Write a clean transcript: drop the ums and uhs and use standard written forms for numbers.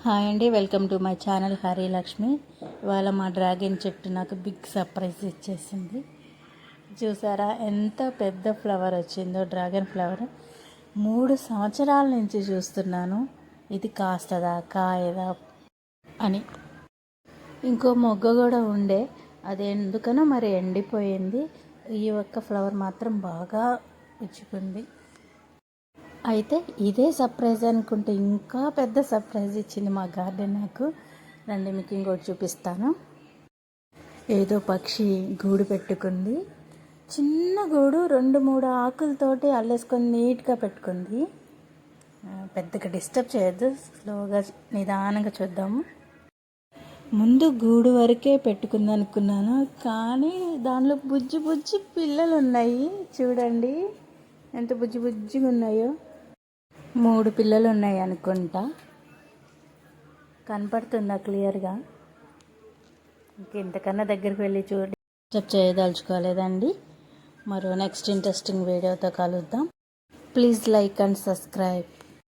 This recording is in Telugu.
హాయ్ అండి, welcome to my channel Hari Lakshmi. ఇవాళ మా డ్రాగన్ చెట్టు నాకు బిగ్ సర్ప్రైజ్ ఇచ్చేసింది. చూసారా ఎంత పెద్ద ఫ్లవర్ వచ్చిందో. డ్రాగన్ ఫ్లవర్ 3 సంవత్సరాల నుంచి చూస్తున్నాను, ఇది కాస్తదా కాయదా అని. ఇంకో మొగ్గ కూడా ఉండే, అది ఎందుకనో మరి ఎండిపోయింది. ఈ ఒక్క ఫ్లవర్ మాత్రం బాగా ఇచ్చుకుంది. అయితే ఇదే సర్ప్రైజ్ అనుకుంటే ఇంకా పెద్ద సర్ప్రైజ్ ఇచ్చింది మా గార్డెన్ నాకు. రండి మీకు ఇంకోటి చూపిస్తాను. ఏదో పక్షి గూడు పెట్టుకుంది, చిన్న గూడు, 2-3 ఆకులతోటి అల్లేసుకొని నీట్గా పెట్టుకుంది. పెద్దగా డిస్టర్బ్ చేయొద్దు, స్లోగా నిదానంగా చూద్దాము. ముందు గూడు వరకే పెట్టుకుంది అనుకున్నాను, కానీ దానిలో బుజ్జి బుజ్జి పిల్లలు ఉన్నాయి. చూడండి ఎంత బుజ్జి బుజ్జిగా ఉన్నాయో. 3 పిల్లలు ఉన్నాయి అనుకుంటా, కనపడుతుందా క్లియర్గా? ఇంతకన్నా దగ్గరికి వెళ్ళి చూడండి. డిస్టర్బ్ చేయదలుచుకోలేదండి. మరో నెక్స్ట్ ఇంట్రెస్టింగ్ వీడియోతో కలుద్దాం. Please like and subscribe.